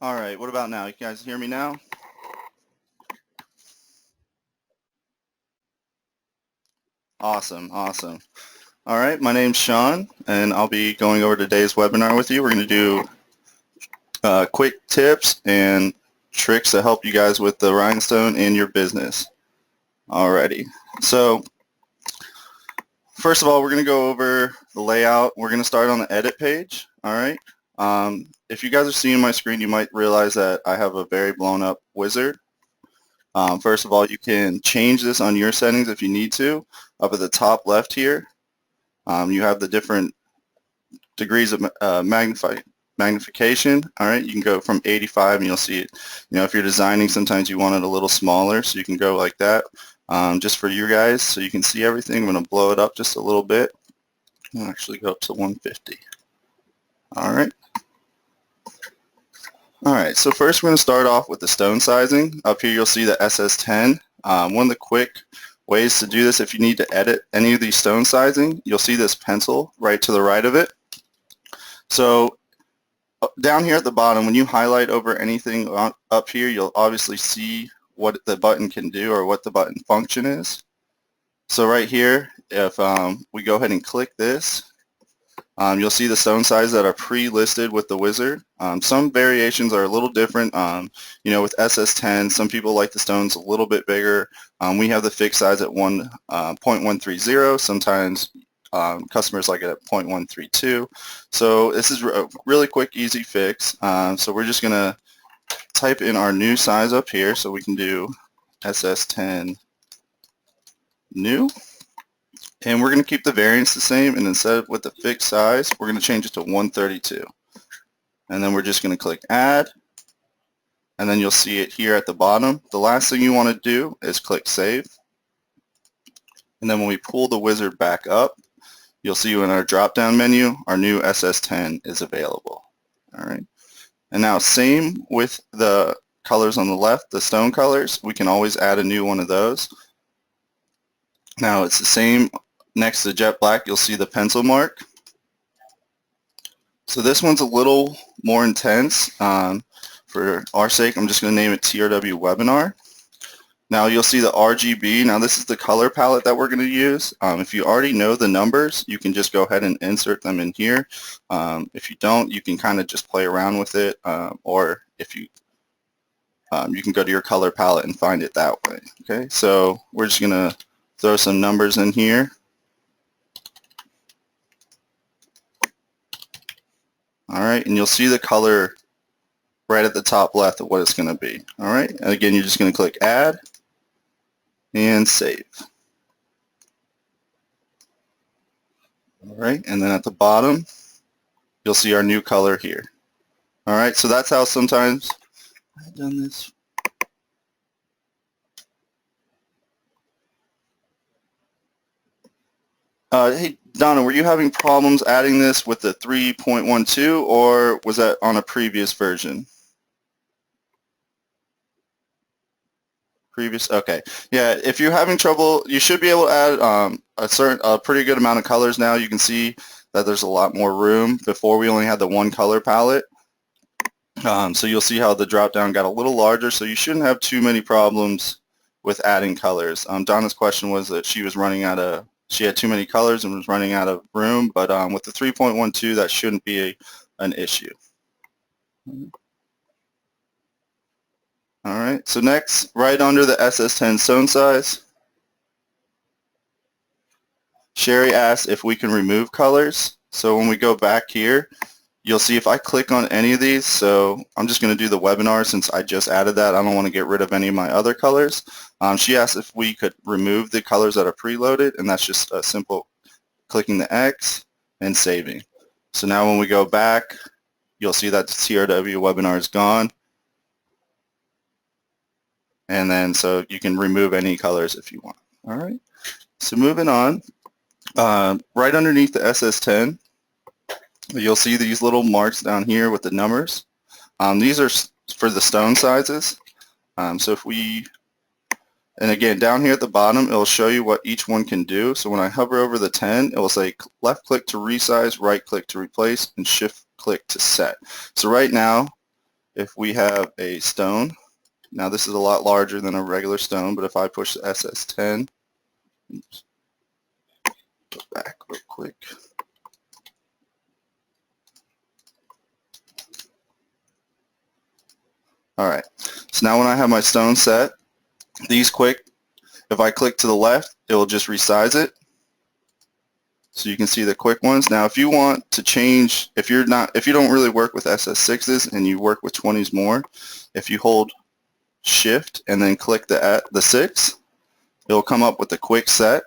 All right, what about now? You guys hear me now? Awesome, awesome. All right, my name's Sean, and I'll be going over today's webinar with you. We're going to do quick tips and tricks to help you guys with the rhinestone in your business. Alrighty, so first of all, we're going to go over the layout. We're going to start on the edit page. All right. If you guys are seeing my screen, you might realize that I have a very blown up wizard. First of all, you can change this on your settings if you need to. Up at the top left here, you have the different degrees of magnification. All right, you can go from 85 and you'll see it. You know, if you're designing, sometimes you want it a little smaller, so you can go like that. Just for you guys, so you can see everything. I'm going to blow it up just a little bit. I'll actually go up to 150. All right. All right, so first we're going to start off with the stone sizing. Up here you'll see the SS10. One of the quick ways to do this, if you need to edit any of these stone sizing, you'll see this pencil right to the right of it. So down here at the bottom, when you highlight over anything up here, you'll obviously see what the button can do or what the button function is. So right here, if we go ahead and click this, you'll see the stone size that are pre-listed with the wizard. Some variations are a little different. You know, with SS10, some people like the stones a little bit bigger. We have the fixed size at 1.130. Sometimes customers like it at 0.132. So this is a really quick, easy fix. So we're just going to type in our new size up here. So we can do SS10 new. And we're going to keep the variance the same, and instead of with the fixed size, we're going to change it to 132. And then we're just going to click add, and then you'll see it here at the bottom. The last thing you want to do is click save. And then when we pull the wizard back up, you'll see in our drop-down menu, our new SS10 is available. All right. And now same with the colors on the left, the stone colors. We can always add a new one of those. Now it's the same. Next to jet black, you'll see the pencil mark. So this one's a little more intense. For our sake, I'm just going to name it TRW webinar. Now you'll see the RGB. Now this is the color palette that we're going to use. If you already know the numbers, you can just go ahead and insert them in here. If you don't, you can kind of just play around with it, or if you you can go to your color palette and find it that way. Okay, so we're just going to throw some numbers in here. All right, and you'll see the color right at the top left of what it's going to be. All right, and again, you're just going to click add and save. All right, and then at the bottom, you'll see our new color here. All right, so that's how sometimes I've done this. Hey, Donna, were you having problems adding this with the 3.12, or was that on a previous version? Previous, okay. Yeah, if you're having trouble, you should be able to add a pretty good amount of colors now. You can see that there's a lot more room. Before we only had the one color palette. So you'll see how the drop down got a little larger, so you shouldn't have too many problems with adding colors. Donna's question was that she had too many colors and was running out of room, but with the 3.12, that shouldn't be an issue. All right, so next, right under the SS10 stone size, Sherry asked if we can remove colors. So when we go back here, you'll see if I click on any of these, so I'm just going to do the webinar since I just added that. I don't want to get rid of any of my other colors. She asked if we could remove the colors that are preloaded, and that's just a simple clicking the X and saving. So now when we go back, you'll see that the TRW webinar is gone. And then so you can remove any colors if you want. All right. So moving on, right underneath the SS10, you'll see these little marks down here with the numbers. These are for the stone sizes. So if we, and again, down here at the bottom, it'll show you what each one can do. So when I hover over the 10, it will say left click to resize, right click to replace, and shift click to set. So right now, if we have a stone, now this is a lot larger than a regular stone, but if I push the SS10, oops, go back real quick. Alright, so now when I have my stone set, these quick, if I click to the left, it will just resize it. So you can see the quick ones. Now if you want to change, if you don't really work with SS6s and you work with 20s more, if you hold shift and then click the 6, it'll come up with the quick set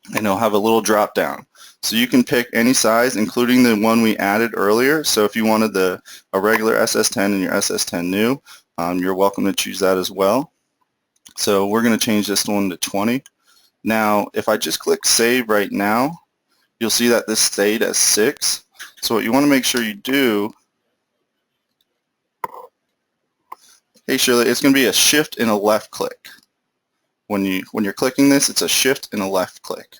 and it'll have a little drop down. So you can pick any size, including the one we added earlier. So if you wanted a regular SS10 and your SS10 new, you're welcome to choose that as well. So we're going to change this one to 20. Now if I just click save right now, you'll see that this stayed as 6. So what you want to make sure you do, hey Shirley, it's going to be a shift and a left click. When you're clicking this, it's a shift and a left click.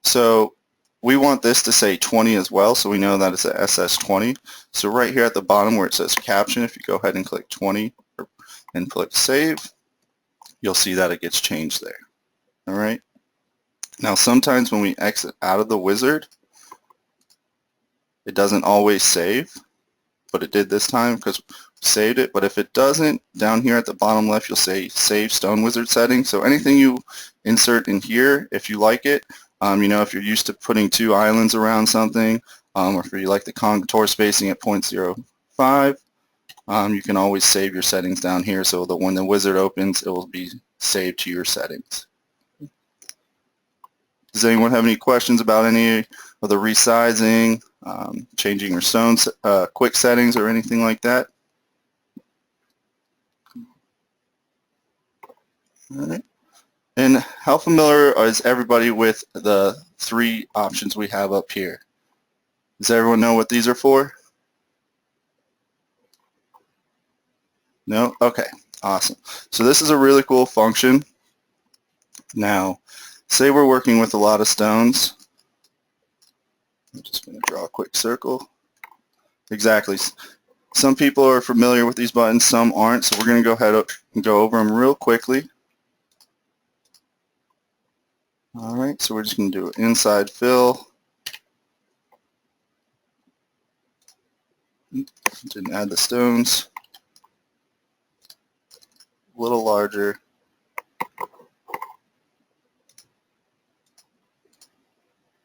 So we want this to say 20 as well, so we know that it's a SS20. So right here at the bottom where it says caption, if you go ahead and click 20 and click save, you'll see that it gets changed there. All right. Now sometimes when we exit out of the wizard, it doesn't always save, but it did this time because we saved it. But if it doesn't, down here at the bottom left you'll say save stone wizard settings. So anything you insert in here, if you like it, you know, if you're used to putting 2 islands around something, or if you like the contour spacing at 0.05, you can always save your settings down here so that when the wizard opens it will be saved to your settings. Does anyone have any questions about any of the resizing, changing your stone quick settings or anything like that? All right. And how familiar is everybody with the 3 options we have up here? Does everyone know what these are for? No? Okay, awesome. So this is a really cool function. Now, say we're working with a lot of stones. I'm just going to draw a quick circle. Exactly. Some people are familiar with these buttons, some aren't, so we're going to go ahead and go over them real quickly. Alright, so we're just going to do inside fill. Didn't add the stones. A little larger.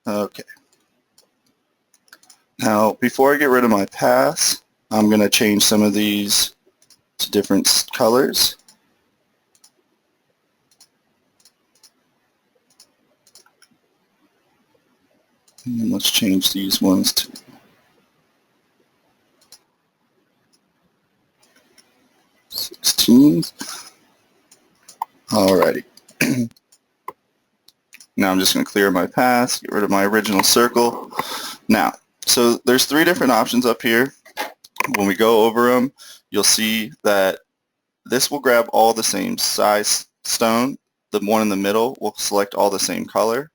Okay. Now, before I get rid of my pass, I'm going to change some of these to different colors. And let's change these ones to 16. Alrighty. Now I'm just going to clear my path, get rid of my original circle. Now, so there's 3 different options up here. When we go over them, you'll see that this will grab all the same size stone. The one in the middle will select all the same color.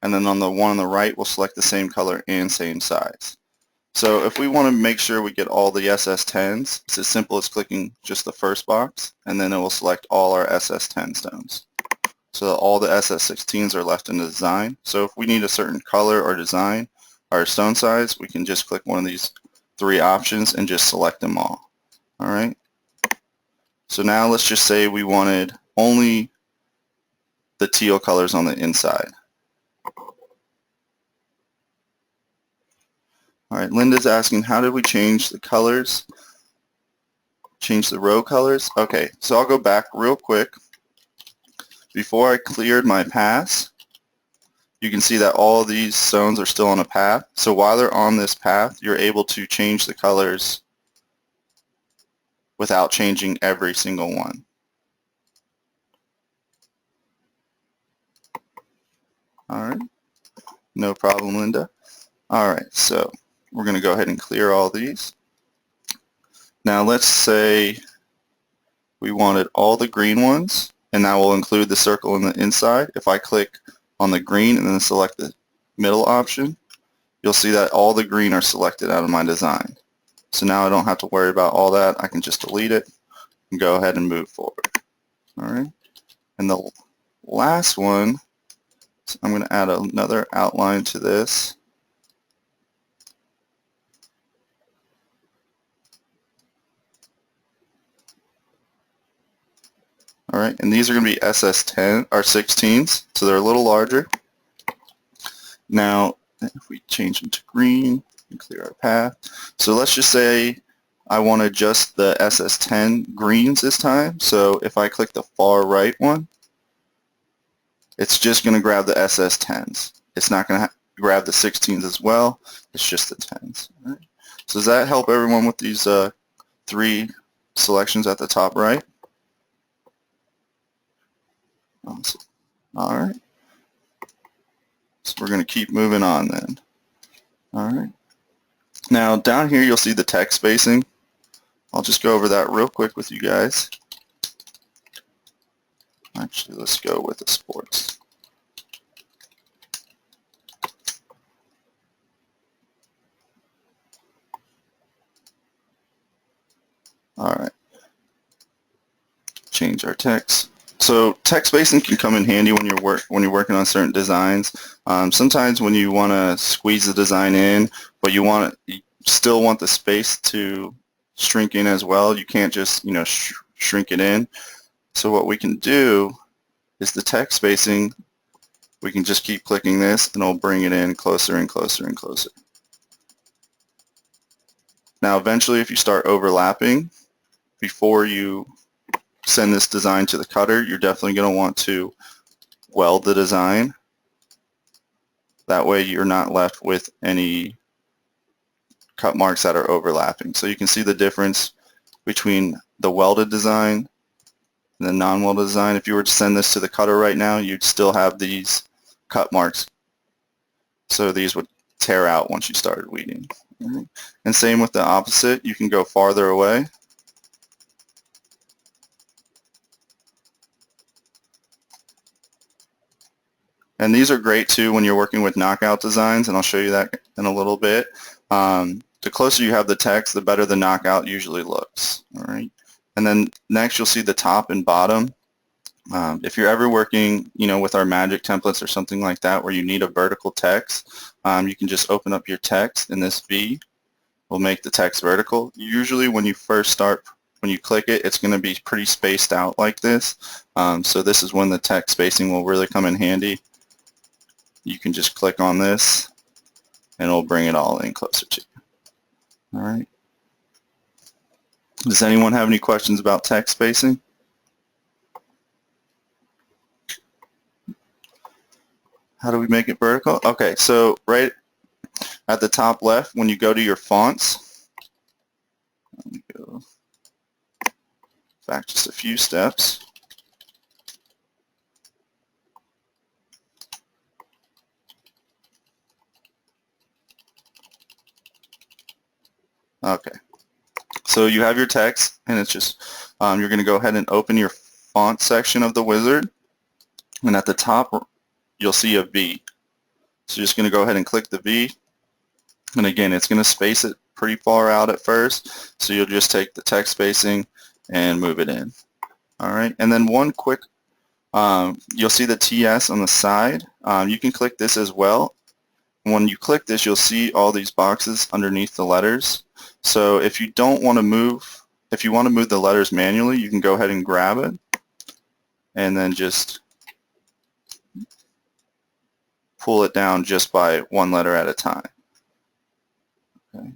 And then on the one on the right, we'll select the same color and same size. So if we want to make sure we get all the SS10s, it's as simple as clicking just the first box, and then it will select all our SS10 stones. So all the SS16s are left in the design. So if we need a certain color or design or stone size, we can just click one of these 3 options and just select them all. Alright. So now let's just say we wanted only the teal colors on the inside. Alright, Linda's asking, how did we change the colors? Change the row colors? Okay, so I'll go back real quick. Before I cleared my paths, you can see that all of these stones are still on a path. So while they're on this path, you're able to change the colors without changing every single one. Alright, no problem, Linda. Alright, so we're going to go ahead and clear all these. Now let's say we wanted all the green ones, and that will include the circle in the inside. If I click on the green and then select the middle option, you'll see that all the green are selected out of my design. So now I don't have to worry about all that. I can just delete it and go ahead and move forward. All right. And the last one, so I'm going to add another outline to this. All right, and these are going to be SS10 or 16s, so they're a little larger. Now, if we change them to green and clear our path, so let's just say I want to adjust the SS10 greens this time. So if I click the far right one, it's just going to grab the SS10s. It's not going to grab the 16s as well. It's just the 10s. All right. So does that help everyone with these 3 selections at the top right? Awesome. All right. So we're going to keep moving on then. All right. Now down here you'll see the text spacing. I'll just go over that real quick with you guys. Actually, let's go with the sports. All right. Change our text. So text spacing can come in handy when you're working on certain designs. Sometimes when you want to squeeze the design in, but you still want the space to shrink in as well. You can't just shrink it in. So what we can do is the text spacing. We can just keep clicking this, and it'll bring it in closer and closer and closer. Now, eventually, if you start overlapping before you send this design to the cutter, you're definitely going to want to weld the design. That way you're not left with any cut marks that are overlapping. So you can see the difference between the welded design and the non-welded design. If you were to send this to the cutter right now, you'd still have these cut marks. So these would tear out once you started weeding. And same with the opposite. You can go farther away. And these are great too when you're working with knockout designs, and I'll show you that in a little bit. The closer you have the text, the better the knockout usually looks. All right. And then next you'll see the top and bottom. If you're ever working, with our magic templates or something like that where you need a vertical text, you can just open up your text, and this V will make the text vertical. Usually when you first start, when you click it, it's going to be pretty spaced out like this. So this is when the text spacing will really come in handy. You can just click on this and it'll bring it all in closer to you. All right. Does anyone have any questions about text spacing? How do we make it vertical? Okay, so right at the top left, when you go to your fonts, let me go back just a few steps. Okay, so you have your text, and it's just, you're going to go ahead and open your font section of the wizard, and at the top you'll see a V. So you're just going to go ahead and click the V, and again it's going to space it pretty far out at first, so you'll just take the text spacing and move it in. Alright, and then one quick, you'll see the TS on the side. You can click this as well. When you click this, you'll see all these boxes underneath the letters. So if you don't want to move, if you want to move the letters manually, you can go ahead and grab it and then just pull it down just by one letter at a time. Okay.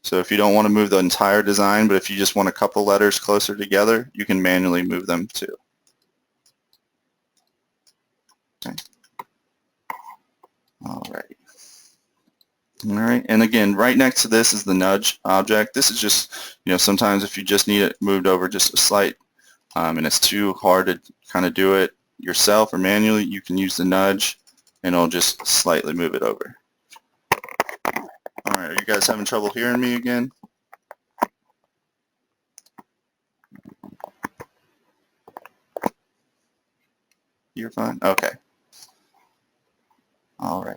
So if you don't want to move the entire design, but if you just want a couple letters closer together, you can manually move them too. Okay. All right. All right, and again, right next to this is the nudge object. This is just, sometimes if you just need it moved over just a slight, and it's too hard to kind of do it yourself or manually, you can use the nudge, and it'll just slightly move it over. All right, are you guys having trouble hearing me again? You're fine? Okay. All right.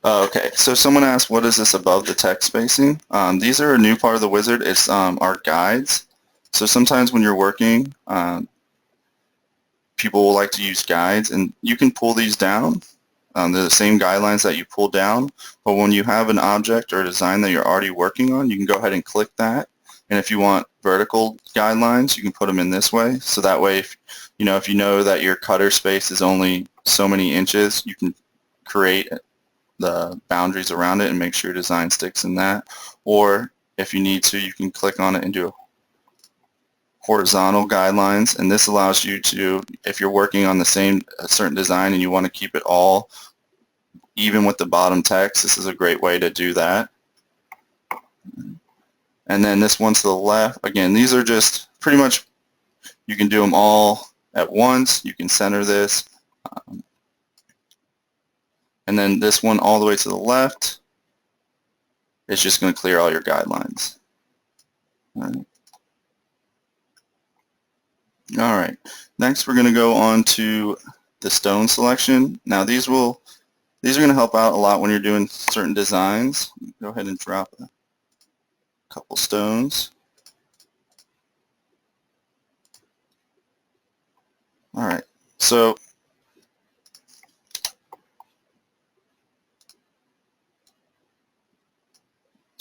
Okay, so someone asked, what is this above the text spacing? These are a new part of the wizard. It's our guides. So sometimes when you're working, people will like to use guides, and you can pull these down. They're the same guidelines that you pull down, but when you have an object or a design that you're already working on, you can go ahead and click that. And if you want vertical guidelines, you can put them in this way. So that way, if you know that your cutter space is only so many inches, you can create the boundaries around it and make sure your design sticks in that. Or if you need to, you can click on it and do horizontal guidelines, and this allows you to, if you're working on a certain design and you want to keep it all even with the bottom text, this is a great way to do that. And then this one to the left, again, these are just pretty much, you can do them all at once. You can center this. And then this one all the way to the left is just going to clear all your guidelines. All right. Next, we're going to go on to the stone selection. Now, these are going to help out a lot when you're doing certain designs. Go ahead and drop a couple stones. All right. So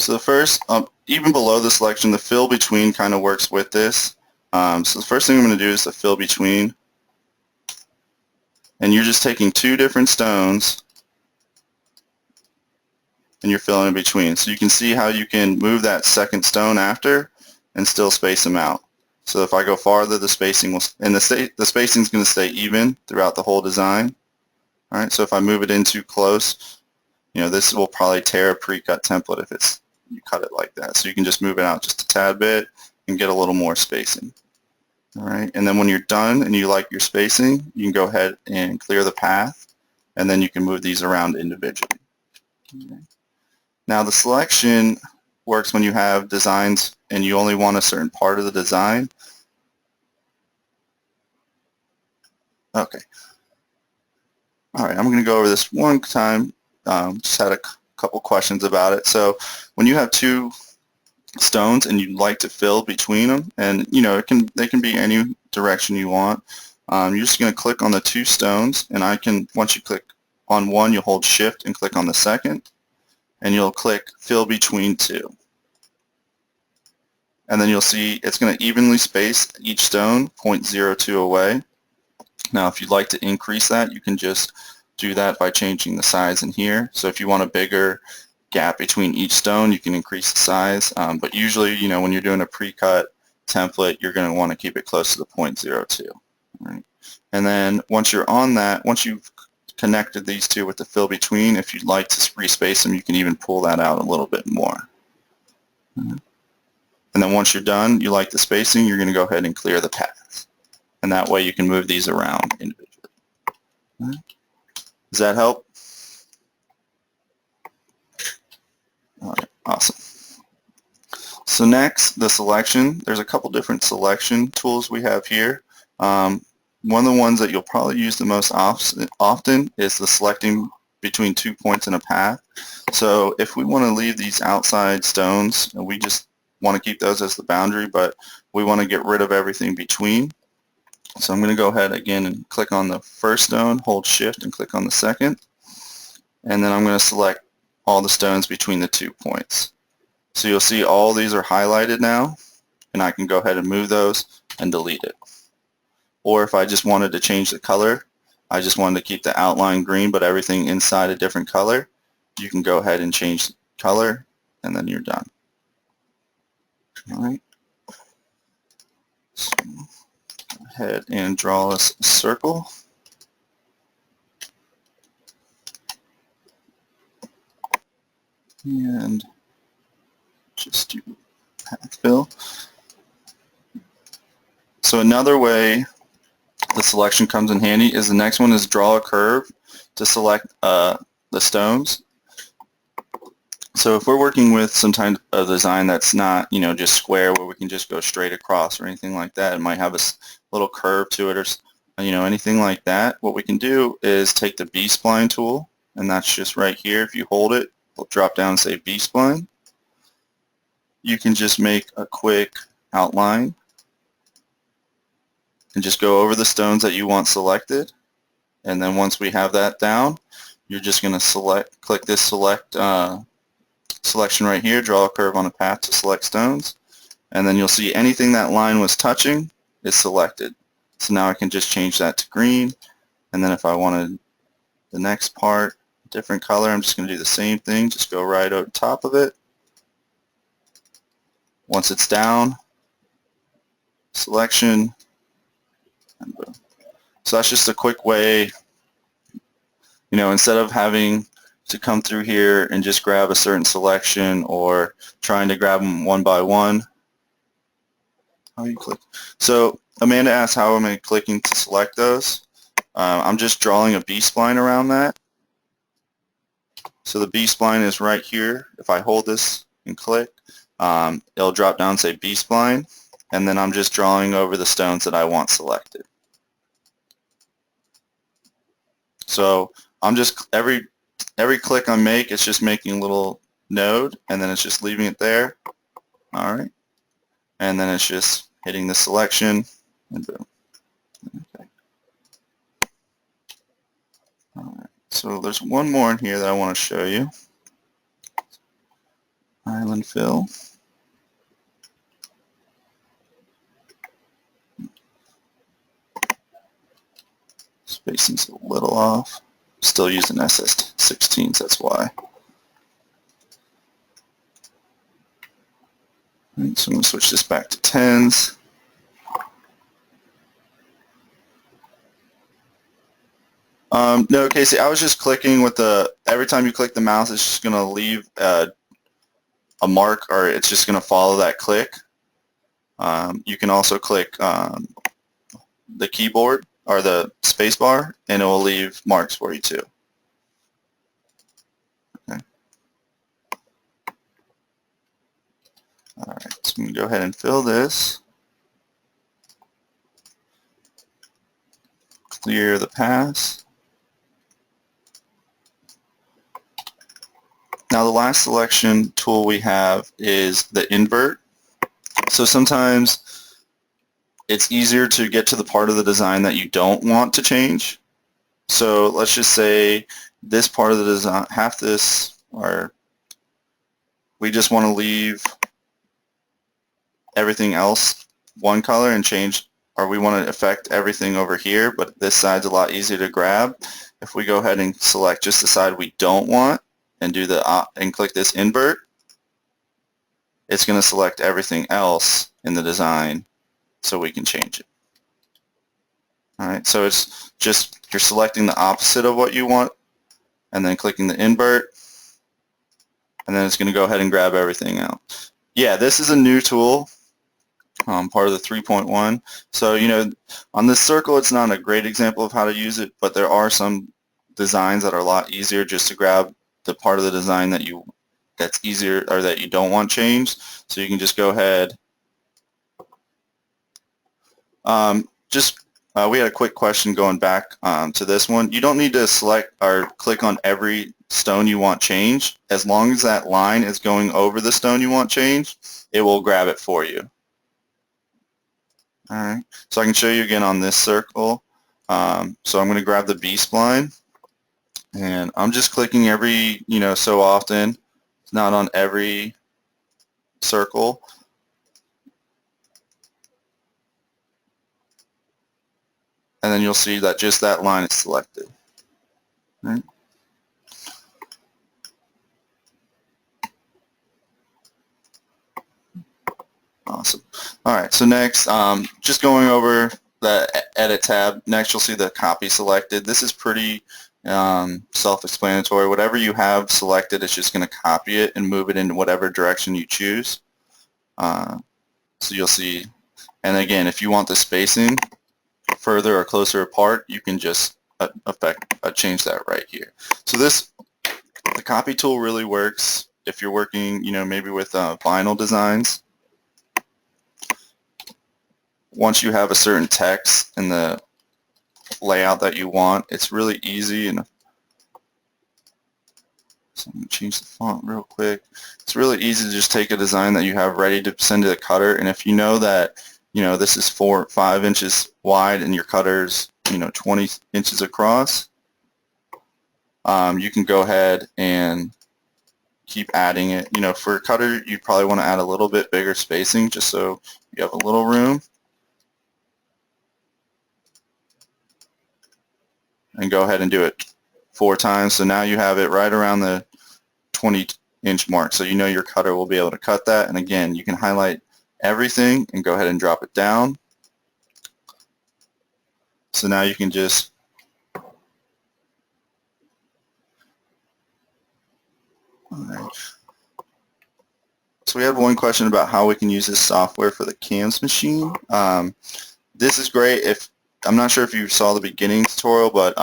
the first, even below the selection, the fill between kind of works with this. So the first thing I'm going to do is the fill between. And you're just taking two different stones and you're filling in between. So you can see how you can move that second stone after and still space them out. So if I go farther, the spacing will, and the spacing is going to stay even throughout the whole design. All right. So if I move it in too close, this will probably tear a pre-cut template if you cut it like that. So you can just move it out just a tad bit and get a little more spacing. All right, and then when you're done and you like your spacing, you can go ahead and clear the path, and then you can move these around individually. Okay. Now the selection works when you have designs and you only want a certain part of the design. Okay. All right, I'm going to go over this one time. Just had a couple questions about it. So when you have two stones and you'd like to fill between them, and they can be any direction you want, you're just going to click on the two stones, and once you click on one, you'll hold shift and click on the second, and you'll click fill between two, and then you'll see it's going to evenly space each stone 0.02 away. Now if you'd like to increase that, you can just do that by changing the size in here. So if you want a bigger gap between each stone, you can increase the size, but usually when you're doing a pre-cut template, you're going to want to keep it close to the 0.02. Right? And then once you're on that, once you've connected these two with the fill between, if you'd like to respace them, you can even pull that out a little bit more. And then once you're done, you like the spacing, you're going to go ahead and clear the paths, and that way you can move these around individually. Right? Does that help? All right, awesome. So next, the selection. There's a couple different selection tools we have here. One of the ones that you'll probably use the most often is the selecting between 2 points in a path. So if we want to leave these outside stones, we just want to keep those as the boundary, but we want to get rid of everything between. So I'm going to go ahead again and click on the first stone, hold shift and click on the second, and then I'm going to select all the stones between the 2 points. So you'll see all these are highlighted now, and I can go ahead and move those and delete it. Or if I just wanted to change the color, I just wanted to keep the outline green but everything inside a different color, you can go ahead and change the color, and then you're done. All right. So go ahead and draw us a circle. And just do path fill. So another way the selection comes in handy is the next one is draw a curve to select the stones. So if we're working with some kind of design that's not, just square where we can just go straight across or anything like that, it might have a little curve to it or, anything like that, what we can do is take the B-spline tool and that's just right here. If you hold it, it'll drop down and say B-spline. You can just make a quick outline and just go over the stones that you want selected. And then once we have that down, you're just going to click this selection right here, draw a curve on a path to select stones, and then you'll see anything that line was touching is selected. So now I can just change that to green, and then if I wanted the next part, different color, I'm just going to do the same thing, just go right over top of it. Once it's down, selection, and boom. So that's just a quick way, instead of having to come through here and just grab a certain selection or trying to grab them one by one. How you click? So Amanda asked how am I clicking to select those. I'm just drawing a B-spline around that. So the B-spline is right here. If I hold this and click, it'll drop down and say B-spline, and then I'm just drawing over the stones that I want selected. So I'm just, every click I make, it's just making a little node, and then it's just leaving it there. All right. And then it's just hitting the selection, and boom. Okay. All right. So there's one more in here that I want to show you. Island fill. Spacing's a little off. Still using SS16s, that's why. Right, so I'm going to switch this back to 10s. No, Casey, I was just clicking with every time you click the mouse, it's just going to leave a mark, or it's just going to follow that click. You can also click the keyboard or the space bar, and it will leave marks for you too. Okay. All right, so I'm going to go ahead and fill this. Clear the pass. Now the last selection tool we have is the invert. So sometimes it's easier to get to the part of the design that you don't want to change. So let's just say this part of the design, half this, or we just want to leave everything else one color and change, or we want to affect everything over here, but this side's a lot easier to grab. If we go ahead and select just the side we don't want and do and click this invert, it's going to select everything else in the design so we can change it. All right, so it's just you're selecting the opposite of what you want and then clicking the invert, and then it's going to go ahead and grab everything out. Yeah, this is a new tool, part of the 3.1. So, on this circle, it's not a great example of how to use it, but there are some designs that are a lot easier just to grab the part of the design that's easier or that you don't want changed. So you can just go ahead. We had a quick question going back to this one. You don't need to select or click on every stone you want changed. As long as that line is going over the stone you want changed, it will grab it for you. All right, so I can show you again on this circle. So I'm going to grab the B-spline, and I'm just clicking every, so often. It's not on every circle. And then you'll see that just that line is selected. All right. Awesome. All right, so next, just going over the Edit tab, next you'll see the copy selected. This is pretty self-explanatory. Whatever you have selected, it's just going to copy it and move it in whatever direction you choose. So you'll see, and again, if you want the spacing further or closer apart, you can just change that right here. So the copy tool really works if you're working, maybe with vinyl designs. Once you have a certain text in the layout that you want, it's really easy, and So I'm going to change the font real quick. It's really easy to just take a design that you have ready to send to the cutter, and if you know that this is 4 or 5 inches wide and your cutter's 20 inches across, you can go ahead and keep adding it. For a cutter, you probably want to add a little bit bigger spacing just so you have a little room. And go ahead and do it 4 times. So now you have it right around the 20-inch mark. So your cutter will be able to cut that. And again, you can highlight everything and go ahead and drop it down. So now you can just So we had one question about how we can use this software for the CAMS machine. This is great if I'm not sure if you saw the beginning tutorial, but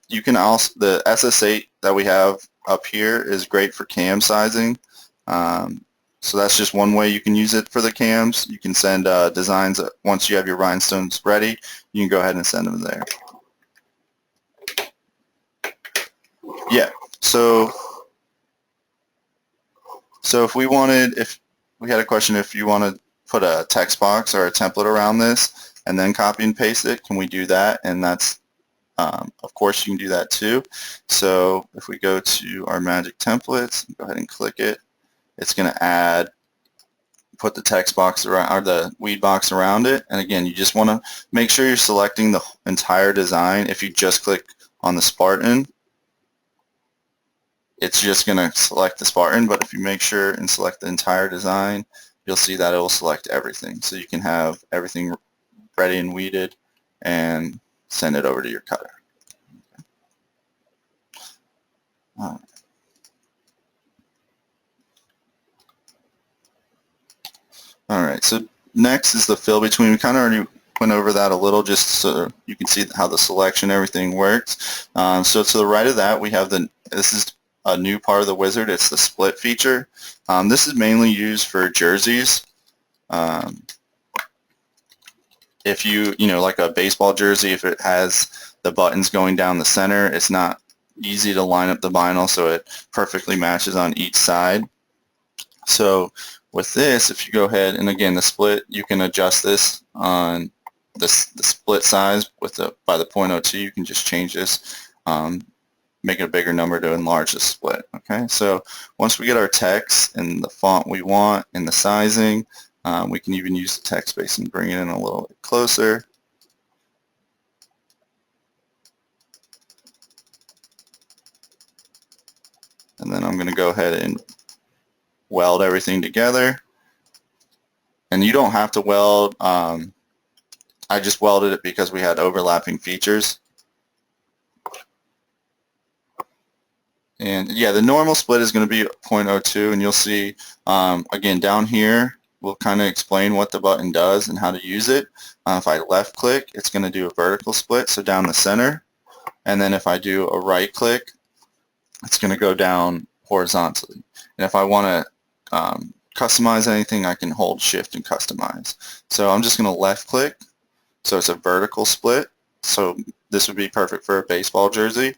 you can also, the SS8 that we have up here is great for cam sizing. So that's just one way you can use it for the cams. You can send designs once you have your rhinestones ready. You can go ahead and send them there. Yeah. So if we had a question, if you want to put a text box or a template around this and then copy and paste it, can we do that? And that's, of course, you can do that too. So if we go to our magic templates, go ahead and click it, it's going to put the text box around, or the weed box around it. And again, you just want to make sure you're selecting the entire design. If you just click on the Spartan, it's just going to select the Spartan, but if you make sure and select the entire design, you'll see that it will select everything. So you can have everything ready and weeded and send it over to your cutter. Okay. Alright, so next is the fill between. We kind of already went over that a little just so you can see how the selection, everything works. So to the right of that, we have this is a new part of the wizard. It's the split feature. This is mainly used for jerseys. If like a baseball jersey, if it has the buttons going down the center, it's not easy to line up the vinyl so it perfectly matches on each side. So with this, if you go ahead and again the split, you can adjust this on the split size by the 0.02. You can just change this, make it a bigger number to enlarge the split. Okay, so once we get our text and the font we want and the sizing, we can even use the text space and bring it in a little bit closer. And then I'm going to go ahead and weld everything together. And you don't have to weld. I just welded it because we had overlapping features. And yeah, the normal split is going to be 0.02, and you'll see again down here we'll kind of explain what the button does and how to use it. If I left click, it's going to do a vertical split, so down the center, and then if I do a right click, it's going to go down horizontally. And if I want to customize anything, I can hold shift and customize. So I'm just going to left click, so it's a vertical split. So this would be perfect for a baseball jersey.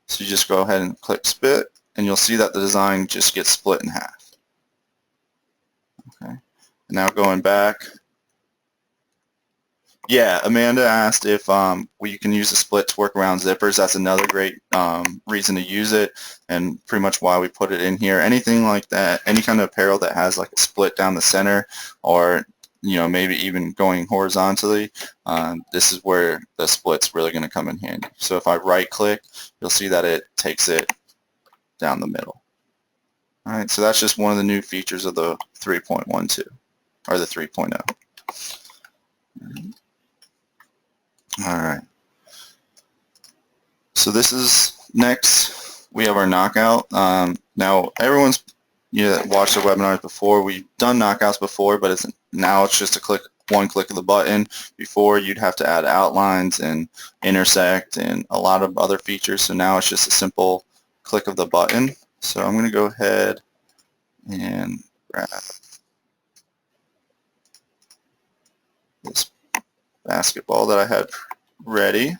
So you just go ahead and click split, and you'll see that the design just gets split in half. Okay. Now going back, yeah, Amanda asked if you can use the split to work around zippers. That's another great reason to use it, and pretty much why we put it in here. Anything like that, any kind of apparel that has like a split down the center, or maybe even going horizontally, this is where the split's really going to come in handy. So if I right click, you'll see that it takes it down the middle. Alright, so that's just one of the new features of the 3.12 or the 3.0. Alright, so this is next. We have our knockout. Now everyone's that watched the webinars before, we've done knockouts before, but now it's just one click of the button. Before, you'd have to add outlines and intersect and a lot of other features, so now it's just a simple click of the button. So I'm going to go ahead and grab this basketball that I had ready.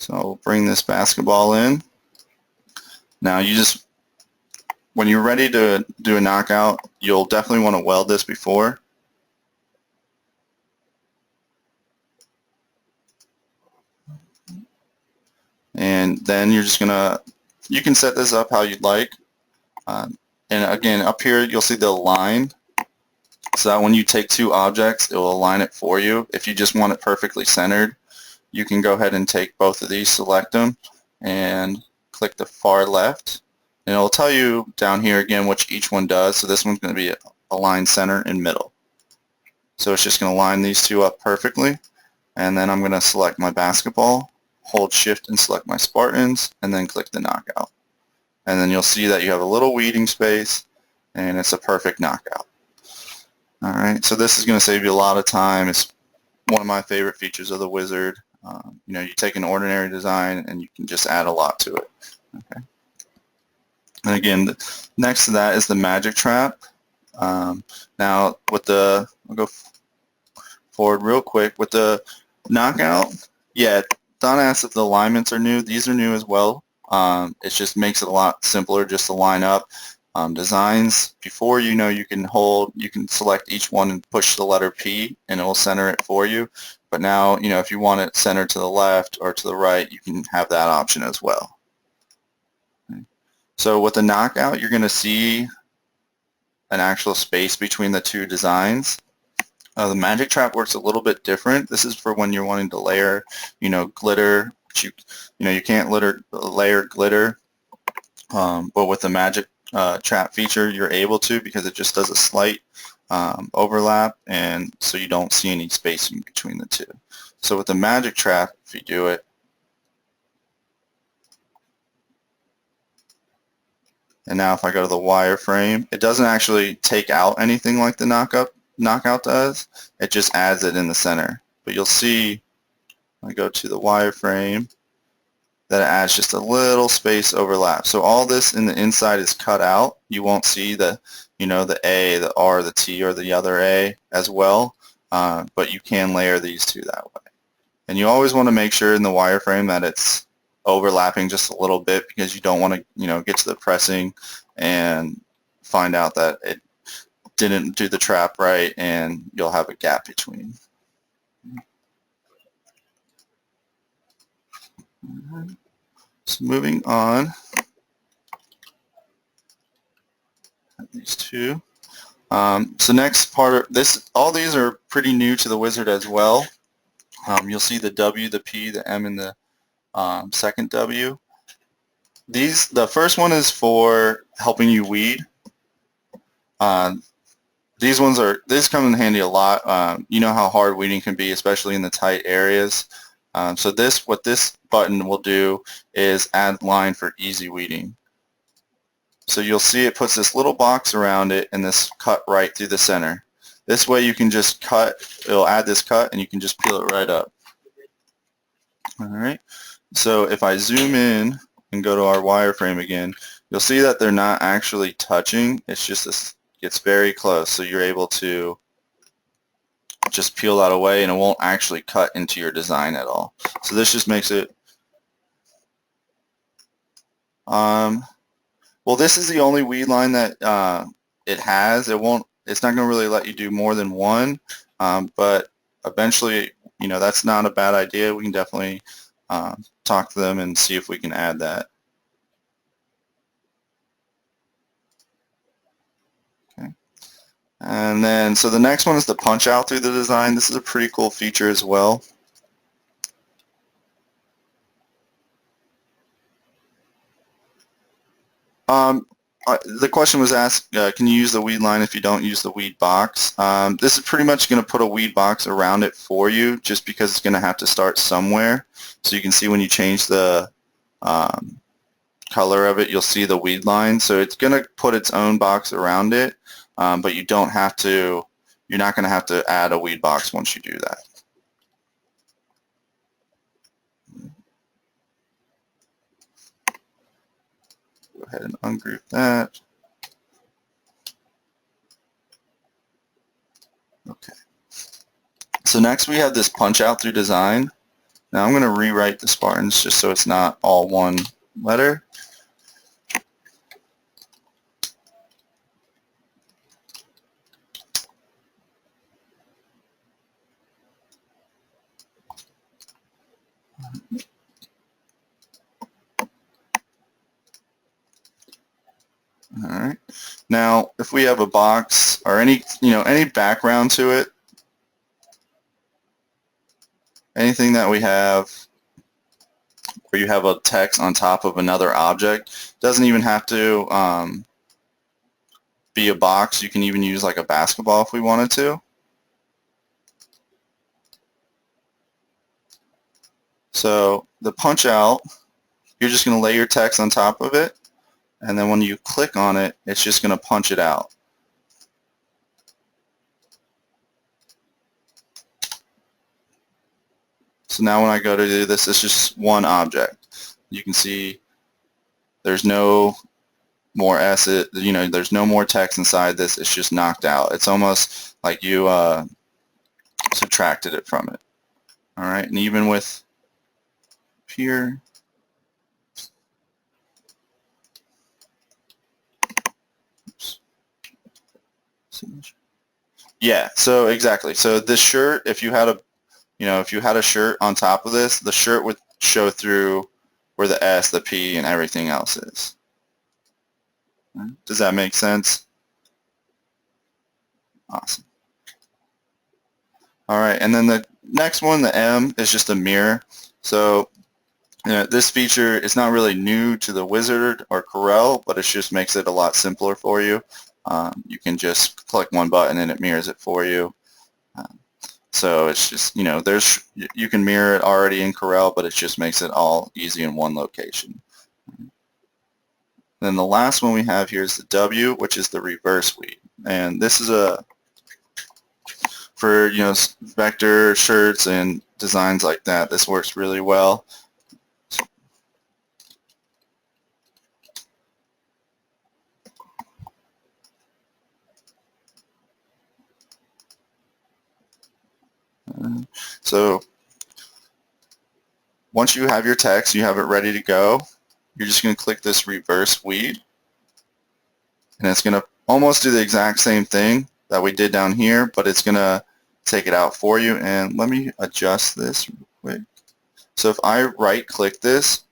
So I'll bring this basketball in. Now you just, when you're ready to do a knockout, you'll definitely want to weld this before. And then you're just gonna, you can set this up how you'd like. And again, up here you'll see the align, so that when you take two objects, it will align it for you. If you just want it perfectly centered, you can go ahead and take both of these, select them, and click the far left. And it'll tell you down here again which each one does. So this one's going to be align center and middle. So it's just going to line these two up perfectly. And then I'm going to select my basketball, hold shift and select my Spartans, and then click the knockout. And then you'll see that you have a little weeding space, and it's a perfect knockout. Alright, so this is going to save you a lot of time. It's one of my favorite features of the Wizard. You know, you take an ordinary design and you can just add a lot to it. Okay. And again, next to that is the magic trap. Now, with the, I'll go forward real quick. With the knockout, yeah, Don asked if the alignments are new. These are new as well. It just makes it a lot simpler just to line up designs. Before, you know, you can select each one and push the letter P and it will center it for you. But now, you know, if you want it centered to the left or to the right, you can have that option as well. Okay. So with the knockout, you're going to see an actual space between the two designs. The magic trap works a little bit different. This is for when you're wanting to layer, you know, glitter. You know, you can't layer glitter, but with the magic trap feature, you're able to, because it just does a slight overlap, and so you don't see any spacing between the two. So with the magic trap, if you do it, and now if I go to the wireframe, it doesn't actually take out anything like the knockout does. It just adds it in the center. But you'll see, when I go to the wireframe, that it adds just a little space overlap. So all this in the inside is cut out. You won't see the, you know, the A, the R, the T, or the other A as well, but you can layer these two that way. And you always want to make sure in the wireframe that it's overlapping just a little bit, because you don't want to, you know, get to the pressing and find out that it didn't do the trap right and you'll have a gap between. So moving on, these two. So next part of this, all these are pretty new to the Wizard as well. You'll see the W, the P, the M, and the second W. The first one is for helping you weed. These come in handy a lot. You know how hard weeding can be, especially in the tight areas. So what this button will do is add line for easy weeding. So you'll see it puts this little box around it and this cut right through the center. This way you can just cut, it'll add this cut and you can just peel it right up. Alright, so if I zoom in and go to our wireframe again, you'll see that they're not actually touching. It's just this, it's very close, so you're able to just peel that away and it won't actually cut into your design at all. So this just makes it, well, this is the only weed line that it has. It's not going to really let you do more than one, but eventually, you know, that's not a bad idea. We can definitely talk to them and see if we can add that. Okay. And then, so the next one is the punch out through the design. This is a pretty cool feature as well. The question was asked, can you use the weed line if you don't use the weed box? This is pretty much going to put a weed box around it for you, just because it's going to have to start somewhere. So you can see when you change the color of it, you'll see the weed line. So it's going to put its own box around it, but you don't have to, you're not going to have to add a weed box once you do that. Go ahead and ungroup that. Okay. So next we have this punch out through design. Now I'm going to rewrite the Spartans just so it's not all one letter. All right. Now, if we have a box or any background to it, anything that we have where you have a text on top of another object, doesn't even have to be a box. You can even use like a basketball if we wanted to. So the punch out, you're just going to lay your text on top of it, and then when you click on it, it's just going to punch it out. So now when I go to do this, it's just one object. You can see there's no more there's no more text inside this. It's just knocked out. It's almost like you subtracted it from it. All right, and even with here, yeah, so exactly. So this shirt, if you had a shirt on top of this, the shirt would show through where the S, the P, and everything else is. Does that make sense? Awesome. All right, and then the next one, the M, is just a mirror. So this feature is not really new to the Wizard or Corel, but it just makes it a lot simpler for you. You can just click one button and it mirrors it for you. So it's just, you can mirror it already in Corel, but it just makes it all easy in one location. Then the last one we have here is the W, which is the reverse weed. And this is for vector shirts and designs like that. This works really well. So once you have your text, you have it ready to go, you're just going to click this reverse weed, and it's going to almost do the exact same thing that we did down here, but it's going to take it out for you. And let me adjust this real quick. So if I right click this,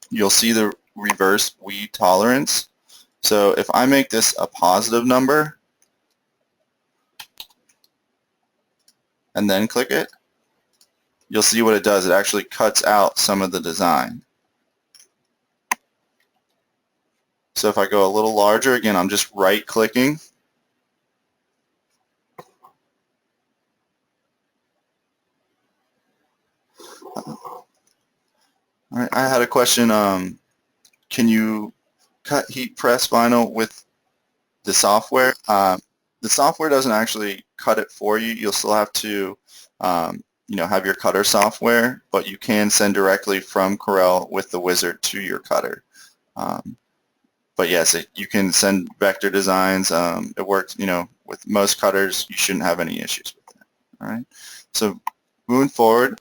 you'll see the reverse weed tolerance. So if I make this a positive number and then click it, you'll see what it does. It actually cuts out some of the design. So if I go a little larger, again, I'm just right clicking. All right, I had a question. Can you cut heat press vinyl with the software? The software doesn't actually cut it for you. You'll still have to have your cutter software, but you can send directly from Corel with the Wizard to your cutter. But yes, you can send vector designs. It works, with most cutters. You shouldn't have any issues with that. All right. So moving forward,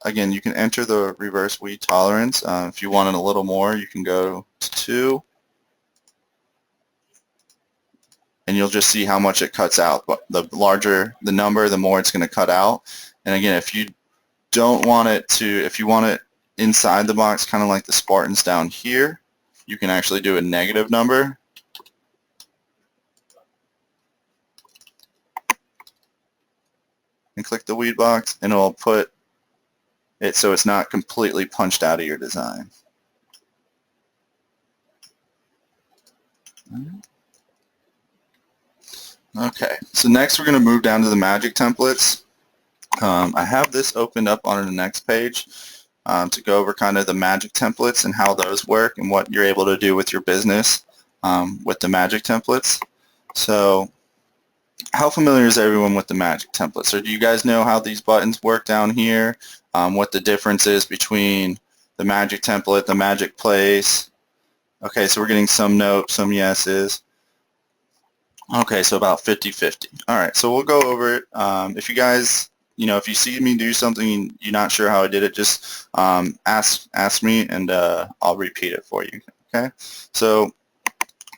again, you can enter the reverse weed tolerance. If you wanted a little more, you can go to 2, and you'll just see how much it cuts out. But the larger the number, the more it's going to cut out. And again, if you don't want it to, if you want it inside the box, kind of like the Spartans down here, you can actually do a negative number. And click the weed box, and it will put it so it's not completely punched out of your design. Okay, so next we're going to move down to the magic templates. I have this opened up on the next page to go over kind of the magic templates and how those work and what you're able to do with your business with the magic templates. So how familiar is everyone with the magic templates? Or do you guys know how these buttons work down here? What the difference is between the magic template, the magic place? Okay, so we're getting some no's, some yeses. Okay, so about 50-50. All right, so we'll go over it. If you guys, if you see me do something and you're not sure how I did it, just ask me, and I'll repeat it for you. Okay. So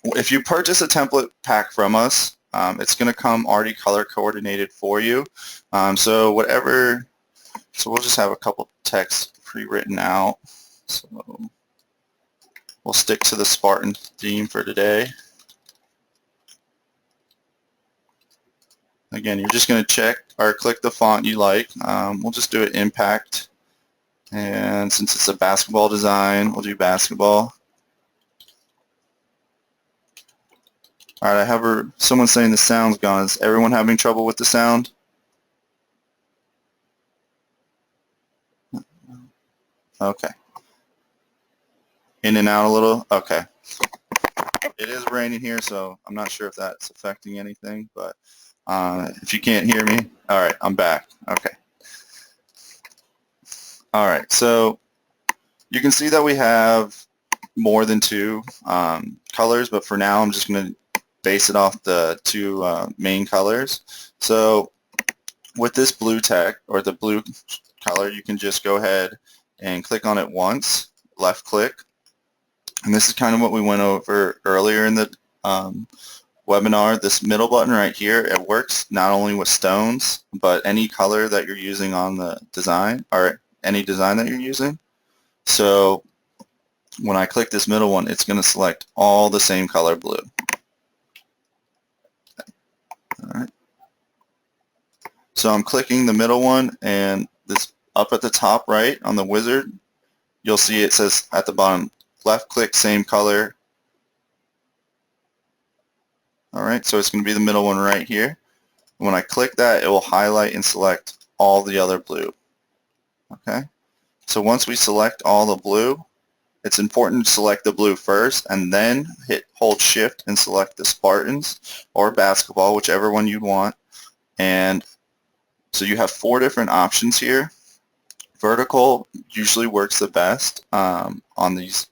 if you purchase a template pack from us, it's going to come already color coordinated for you. So we'll just have a couple texts pre-written out. So we'll stick to the Spartan theme for today. Again, you're just going to check or click the font you like. We'll just do it impact, and since it's a basketball design, we'll do basketball. Alright, I have someone saying the sound's gone. Is everyone having trouble with the sound? Okay. In and out a little? Okay. It is raining here, so I'm not sure if that's affecting anything, but if you can't hear me, alright, I'm back. Okay. Alright, so you can see that we have more than two colors, but for now I'm just going to base it off the two main colors. So with this blue tag, or the blue color, you can just go ahead and click on it once, left click, and this is kind of what we went over earlier in the webinar. This middle button right here, it works not only with stones, but any color that you're using on the design, or any design that you're using. So when I click this middle one, it's going to select all the same color blue. Alright. So I'm clicking the middle one, and this up at the top right on the wizard, you'll see it says at the bottom, left click, same color. Alright, so it's going to be the middle one right here. When I click that, it will highlight and select all the other blue. Okay, so once we select all the blue, it's important to select the blue first, and then hold shift and select the Spartans or basketball, whichever one you want. And so you have 4 different options here. Vertical usually works the best on this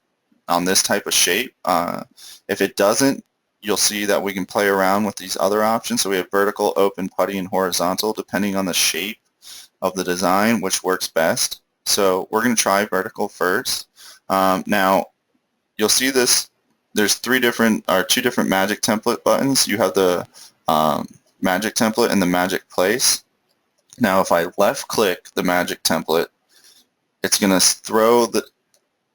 type of shape. If it doesn't, you'll see that we can play around with these other options. So we have vertical, open, putty, and horizontal, depending on the shape of the design, which works best. So we're going to try vertical first. Now you'll see this. There's 2 different magic template buttons. You have the magic template and the magic place. Now if I left click the magic template, it's going to throw the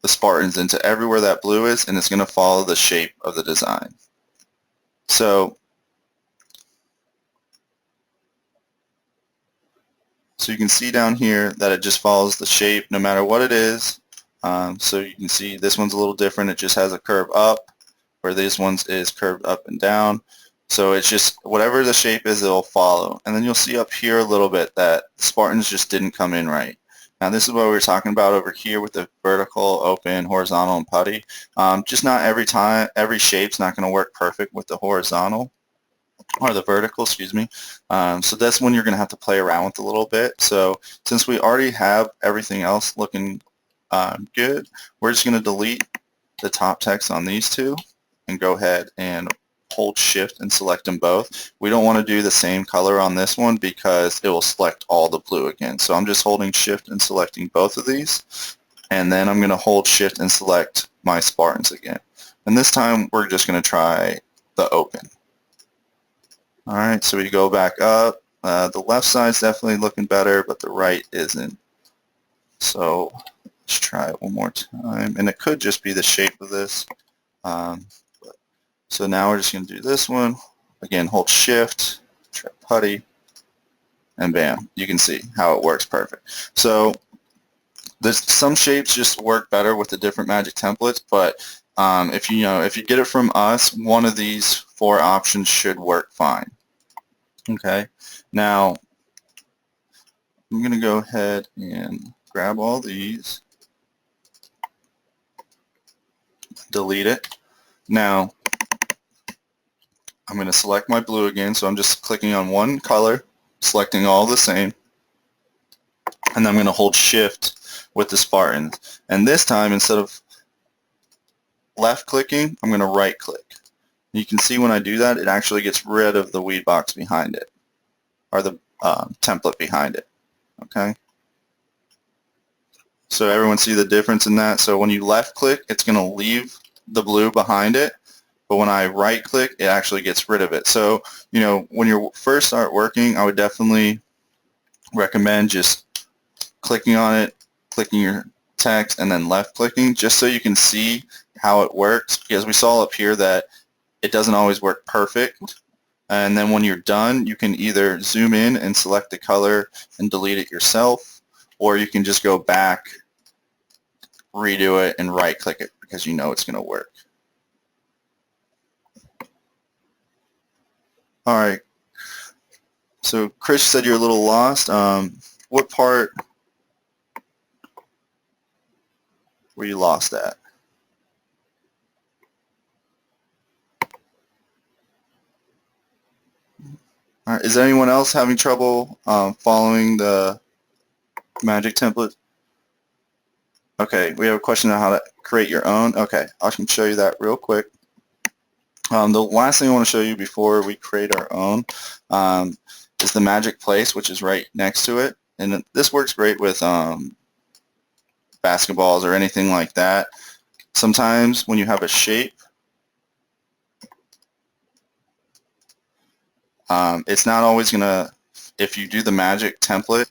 Spartans into everywhere that blue is, and it's going to follow the shape of the design. So you can see down here that it just follows the shape no matter what it is. So you can see this one's a little different. It just has a curve up, where this one's is curved up and down. So it's just whatever the shape is, it'll follow. And then you'll see up here a little bit that the Spartans just didn't come in right. Now this is what we were talking about over here with the vertical, open, horizontal, and putty. Just not every shape's not going to work perfect with the horizontal or the vertical, excuse me. So that's when you're going to have to play around with a little bit. So since we already have everything else looking good, we're just going to delete the top text on these 2 and go ahead and hold shift and select them both. We don't want to do the same color on this one because it will select all the blue again. So I'm just holding shift and selecting both of these, and then I'm going to hold shift and select my Spartans again. And this time we're just going to try the open. Alright, so we go back up. The left side's definitely looking better, but the right isn't. So let's try it one more time. And it could just be the shape of this. So now we're just going to do this one. Again, hold shift, try putty, and bam. You can see how it works perfect. So there's some shapes just work better with the different magic templates, but if you get it from us, one of these 4 options should work fine. Okay, now I'm going to go ahead and grab all these, delete it. Now I'm going to select my blue again, so I'm just clicking on one color, selecting all the same, and then I'm going to hold shift with the Spartans. And this time, instead of left clicking, I'm going to right click. You can see when I do that, it actually gets rid of the weed box behind it, or the template behind it. Okay. So everyone see the difference in that? So when you left click, it's going to leave the blue behind it, but when I right click, it actually gets rid of it. So, you know, when you first start working, I would definitely recommend just clicking on it, clicking your text, and then left clicking, just so you can see how it works, because we saw up here that it doesn't always work perfect. And then when you're done, you can either zoom in and select the color and delete it yourself, or you can just go back, redo it, and right click it because you know it's going to work. All right. So Chris said you're a little lost. What part were you lost at? All right. Is anyone else having trouble following the magic template? Okay, we have a question on how to create your own. Okay, I can show you that real quick. The last thing I want to show you before we create our own is the magic place, which is right next to it. And this works great with basketballs or anything like that. Sometimes when you have a shape, it's not always going to, if you do the magic template,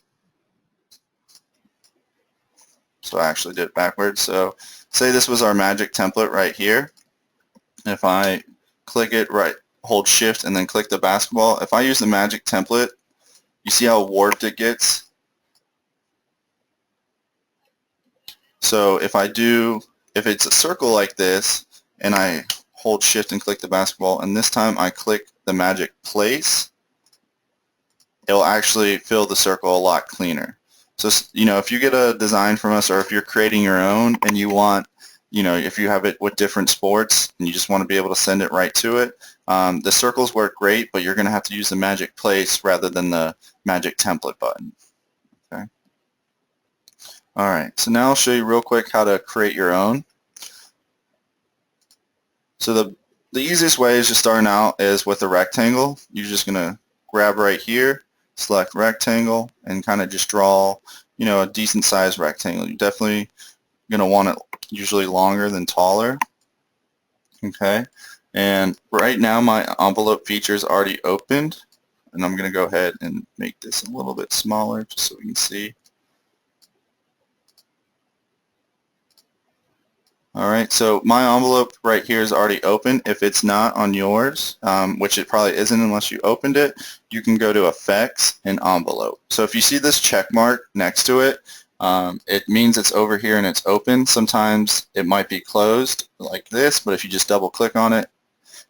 so I actually did it backwards. So say this was our magic template right here. If I click it, right, hold shift, and then click the basketball, if I use the magic template, you see how warped it gets? So if it's a circle like this, and I hold shift and click the basketball, and this time I click the magic place, it'll actually fill the circle a lot cleaner. So, you know, if you get a design from us, or if you're creating your own and you want, you know, if you have it with different sports and you just want to be able to send it right to it, the circles work great, but you're going to have to use the magic place rather than the magic template button. Okay. All right, so now I'll show you real quick how to create your own. So the easiest way is just starting out is with a rectangle. You're just going to grab right here, select rectangle, and kind of just draw, you know, a decent sized rectangle. You're definitely going to want it usually longer than taller. Okay, and right now my envelope feature is already opened, and I'm going to go ahead and make this a little bit smaller just so we can see. All right, so my envelope right here is already open. If it's not on yours, which it probably isn't unless you opened it, you can go to Effects and Envelope. So if you see this check mark next to it, it means it's over here and it's open. Sometimes it might be closed like this, but if you just double click on it,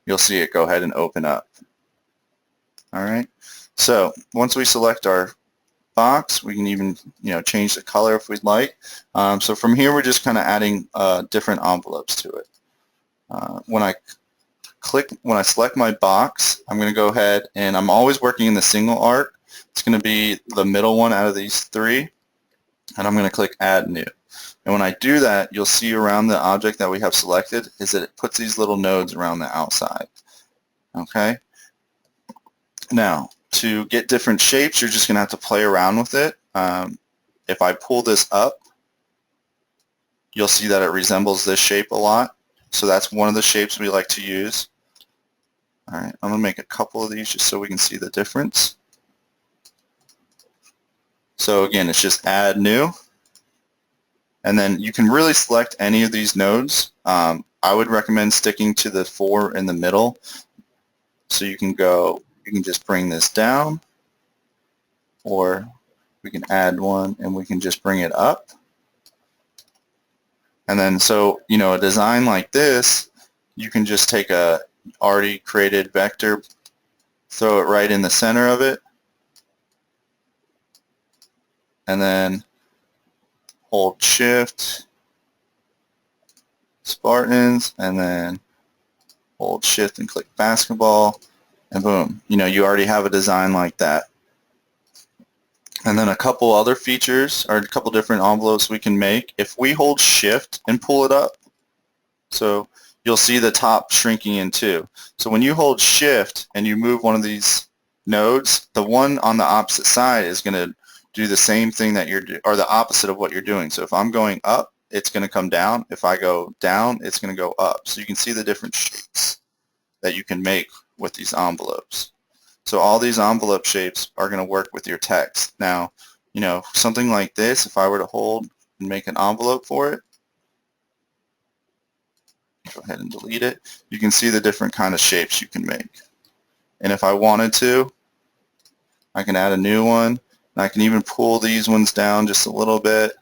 you'll see it go ahead and open up. All right, so once we select our box, we can even, you know, change the color if we'd like. So from here we're just kind of adding different envelopes to it. When I select my box, I'm going to go ahead, and I'm always working in the single arc. It's going to be the middle one out of these three, and I'm going to click Add New. And when I do that, you'll see around the object that we have selected is that it puts these little nodes around the outside. Okay. Now, to get different shapes, you're just going to have to play around with it. If I pull this up, you'll see that it resembles this shape a lot. So that's one of the shapes we like to use. All right, I'm going to make a couple of these just so we can see the difference. So again, it's just Add New. And then you can really select any of these nodes. I would recommend sticking to the 4 in the middle. So you can just bring this down, or we can add one and we can just bring it up. And then, so, you know, a design like this, you can just take a already created vector, throw it right in the center of it, and then hold shift, Spartans, and then hold shift and click basketball, and boom, you know, you already have a design like that. And then a couple other features, or a couple different envelopes we can make. If we hold shift and pull it up, so you'll see the top shrinking in two. So when you hold shift and you move one of these nodes, the one on the opposite side is going to do the same thing that or the opposite of what you're doing. So if I'm going up, it's going to come down. If I go down, it's going to go up. So you can see the different shapes that you can make with these envelopes. So all these envelope shapes are going to work with your text. Now, you know, something like this, if I were to hold and make an envelope for it, go ahead and delete it, you can see the different kind of shapes you can make. And if I wanted to, I can add a new one, and I can even pull these ones down just a little bit.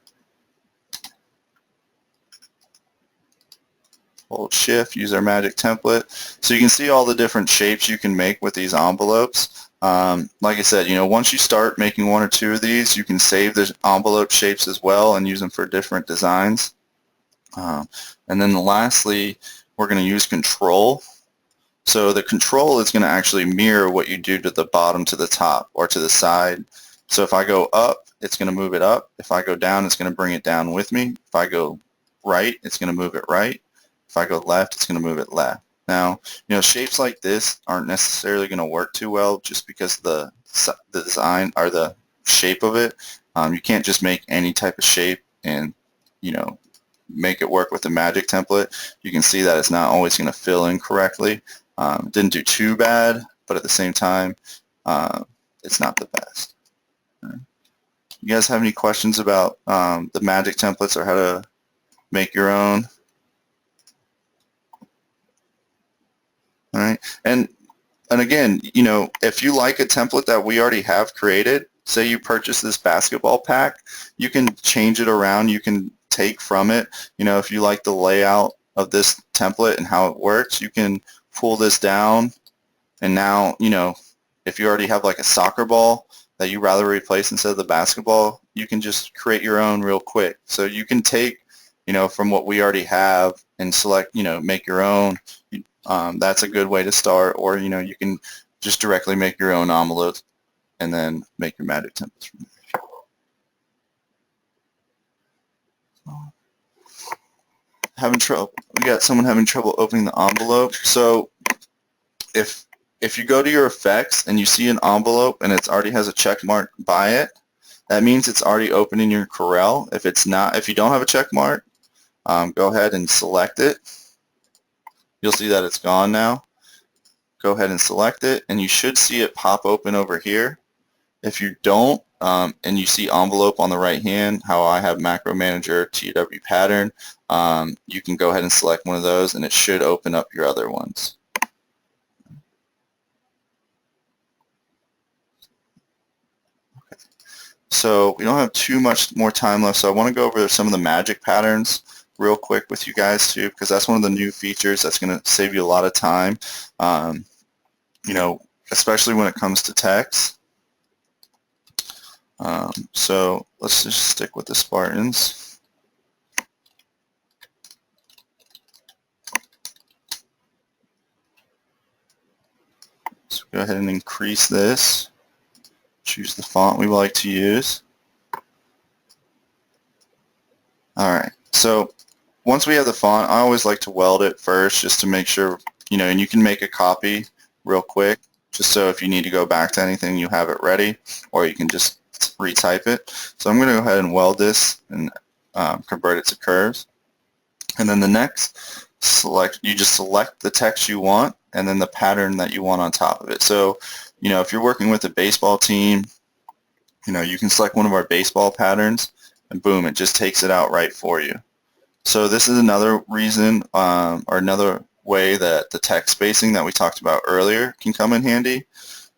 Hold shift, use our magic template. So you can see all the different shapes you can make with these envelopes. Like I said, you know, once you start making one or two of these, you can save the envelope shapes as well and use them for different designs. And then lastly, we're going to use control. So the control is going to actually mirror what you do to the bottom to the top or to the side. So if I go up, it's going to move it up. If I go down, it's going to bring it down with me. If I go right, it's going to move it right. If I go left, it's going to move it left. Now, you know, shapes like this aren't necessarily going to work too well just because the design or the shape of it. You can't just make any type of shape and, you know, make it work with the magic template. You can see that it's not always going to fill in correctly. Didn't do too bad, but at the same time, it's not the best. Right. You guys have any questions about the magic templates or how to make your own? All right, and again, you know, if you like a template that we already have created, say you purchase this basketball pack, you can change it around. You can take from it. You know, if you like the layout of this template and how it works, you can pull this down, and now, you know, if you already have like a soccer ball that you rather replace instead of the basketball, you can just create your own real quick. So you can take, you know, from what we already have and select, you know, make your own. That's a good way to start, or, you know, you can just directly make your own envelopes and then make your magic templates from there. We got someone having trouble opening the envelope. So if you go to your effects and you see an envelope and it already has a check mark by it, that means it's already open in your Corel. If it's not, if you don't have a check mark, go ahead and select it. You'll see that it's gone now. Go ahead and select it, and you should see it pop open over here. If you don't, and you see envelope on the right hand, how I have macro manager TRW pattern, you can go ahead and select one of those, and it should open up your other ones. Okay. So we don't have too much more time left, so I want to go over some of the magic patterns real quick with you guys too, because that's one of the new features that's going to save you a lot of time, you know, especially when it comes to text. So let's just stick with the Spartans. So go ahead and increase this. Choose the font we like to use. Alright, so once we have the font, I always like to weld it first just to make sure, you know, and you can make a copy real quick just so if you need to go back to anything you have it ready, or you can just retype it. So I'm going to go ahead and weld this and convert it to curves. And then the next, you just select the text you want and then the pattern that you want on top of it. So, you know, if you're working with a baseball team, you know, you can select one of our baseball patterns and boom, it just takes it out right for you. So this is another reason or another way that the text spacing that we talked about earlier can come in handy.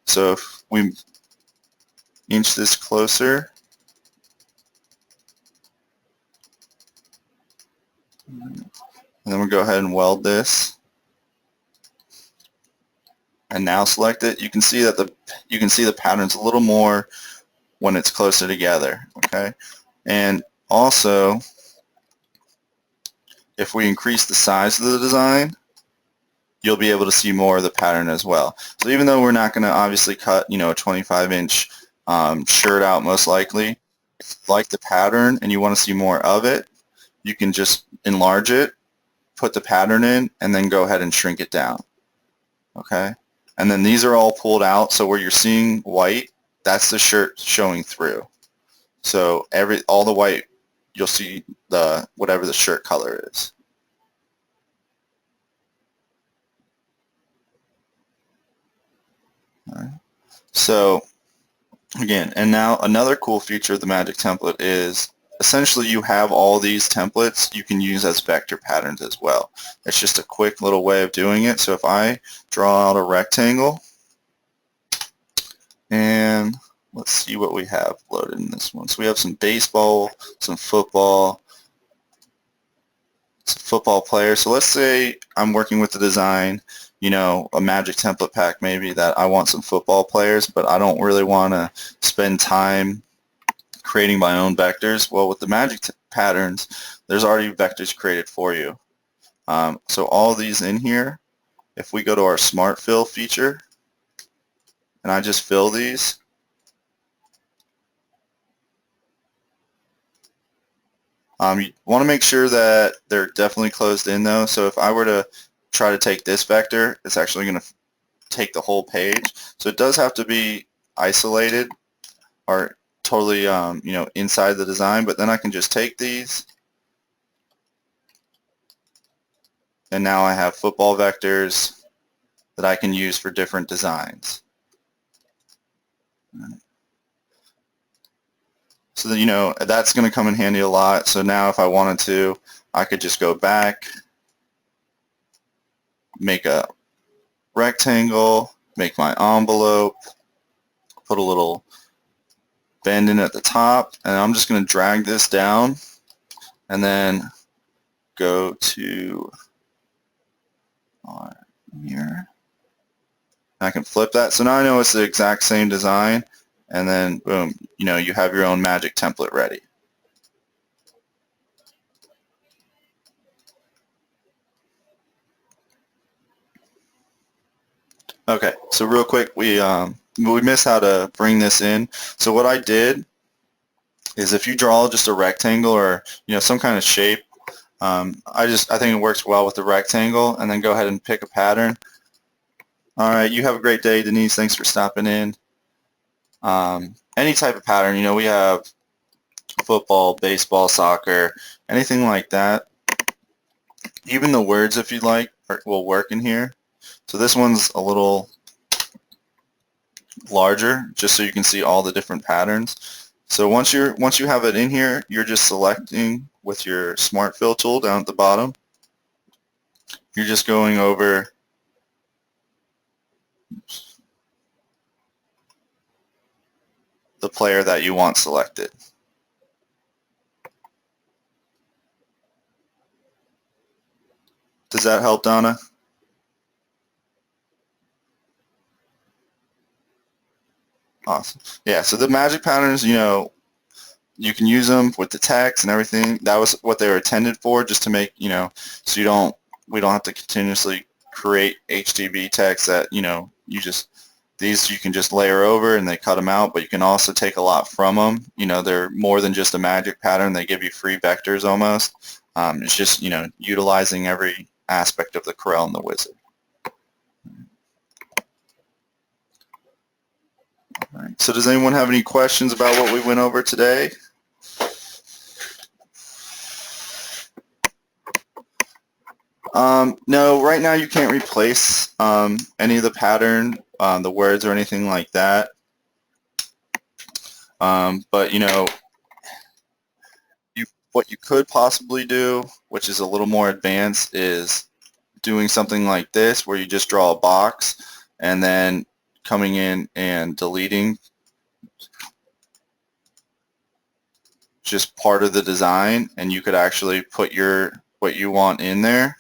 So if we inch this closer, and then we'll go ahead and weld this, and now select it. You can see that the pattern's a little more when it's closer together. Okay, and also if we increase the size of the design, you'll be able to see more of the pattern as well. So even though we're not going to obviously cut, you know, a 25-inch shirt out most likely, if you like the pattern and you want to see more of it, you can just enlarge it, put the pattern in, and then go ahead and shrink it down. Okay? And then these are all pulled out, so where you're seeing white, that's the shirt showing through. So all the white, you'll see whatever the shirt color is. All right. So again, and now another cool feature of the Magic template is essentially you have all these templates you can use as vector patterns as well. It's just a quick little way of doing it. So if I draw out a rectangle, and let's see what we have loaded in this one. So we have some baseball, some football players. So let's say I'm working with the design, you know, a Magic template pack maybe that I want some football players, but I don't really want to spend time creating my own vectors. Well, with the Magic patterns, there's already vectors created for you. So all these in here, if we go to our Smart Fill feature, and I just fill these, you want to make sure that they're definitely closed in though. So if I were to try to take this vector, it's actually going to take the whole page. So it does have to be isolated or totally you know, inside the design, but then I can just take these, and now I have football vectors that I can use for different designs. So that, you know, that's going to come in handy a lot. So now if I wanted to, I could just go back, make a rectangle, make my envelope, put a little bend in at the top, and I'm just going to drag this down and then go to here. I can flip that. So now I know it's the exact same design, and then boom, you know, you have your own Magic template ready. Okay, so real quick, we missed how to bring this in. So what I did is if you draw just a rectangle or, you know, some kind of shape, I think it works well with the rectangle, and then go ahead and pick a pattern. All right, you have a great day, Denise. Thanks for stopping in. Any type of pattern, you know, we have football, baseball, soccer, anything like that. Even the words, if you'd like, will work in here. So this one's a little larger, just so you can see all the different patterns. So once you have it in here, you're just selecting with your Smart Fill tool down at the bottom. You're just going over the player that you want selected. Does that help, Donna? Awesome. Yeah, so the Magic patterns, you know, you can use them with the text and everything. That was what they were intended for, just to make, you know, so we don't have to continuously create HTML text that, you know, these you can just layer over and they cut them out, but you can also take a lot from them. You know, they're more than just a Magic pattern. They give you free vectors almost. It's just, you know, utilizing every aspect of the Corel and the Wizard. All right. So does anyone have any questions about what we went over today? No, right now you can't replace any of the pattern, the words or anything like that. But you know, what you could possibly do, which is a little more advanced, is doing something like this where you just draw a box and then coming in and deleting just part of the design, and you could actually put what you want in there.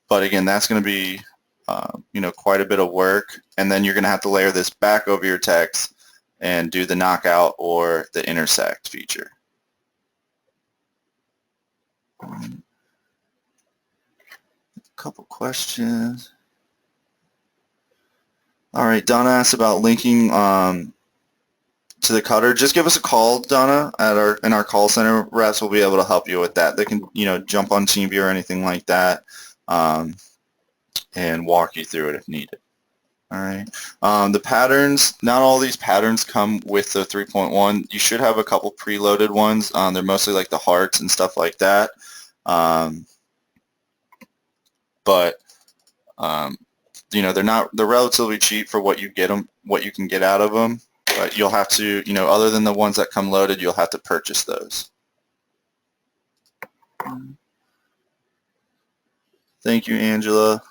But again, that's going to be you know, quite a bit of work, and then you're going to have to layer this back over your text and do the knockout or the intersect feature. A couple questions. All right, Donna asked about linking to the cutter. Just give us a call, Donna, in our call center. Reps will be able to help you with that. They can, you know, jump on TeamViewer or anything like that, and walk you through it if needed. All right. The patterns, not all these patterns come with the 3.1. You should have a couple preloaded ones. They're mostly like the hearts and stuff like that. But you know, they're relatively cheap for what you can get out of them. But you'll have to, you know, other than the ones that come loaded, you'll have to purchase those. Thank you, Angela.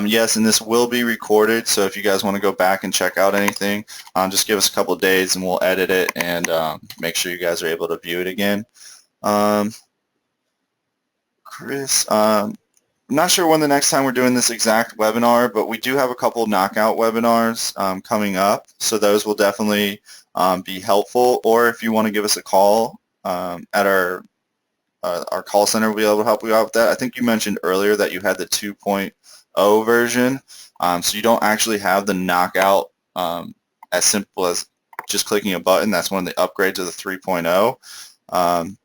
Yes, and this will be recorded, so if you guys want to go back and check out anything, just give us a couple days and we'll edit it and make sure you guys are able to view it again. Chris, I'm not sure when the next time we're doing this exact webinar, but we do have a couple knockout webinars coming up, so those will definitely be helpful. Or if you want to give us a call at our call center, we'll be able to help you out with that. I think you mentioned earlier that you had the 2.0 version, so you don't actually have the knockout as simple as just clicking a button. That's one of the upgrades of the 3.0.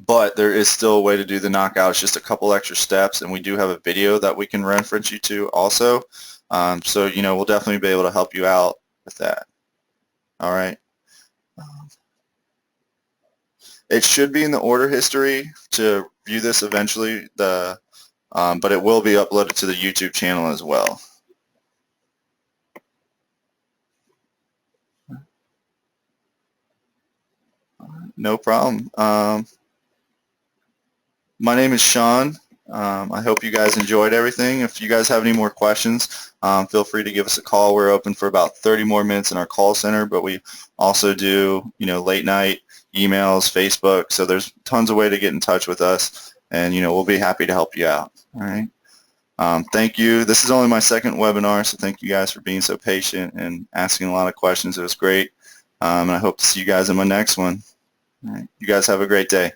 But there is still a way to do the knockout. It's just a couple extra steps, and we do have a video that we can reference you to also. So, you know, we'll definitely be able to help you out with that. All right. It should be in the order history to view this eventually, but it will be uploaded to the YouTube channel as well. No problem. My name is Sean. I hope you guys enjoyed everything. If you guys have any more questions, feel free to give us a call. We're open for about 30 more minutes in our call center, but we also do, you know, late night emails, Facebook, so there's tons of way to get in touch with us, and, you know, we'll be happy to help you out. All right. Thank you. This is only my second webinar, so thank you guys for being so patient and asking a lot of questions. It was great, and I hope to see you guys in my next one. All right. You guys have a great day.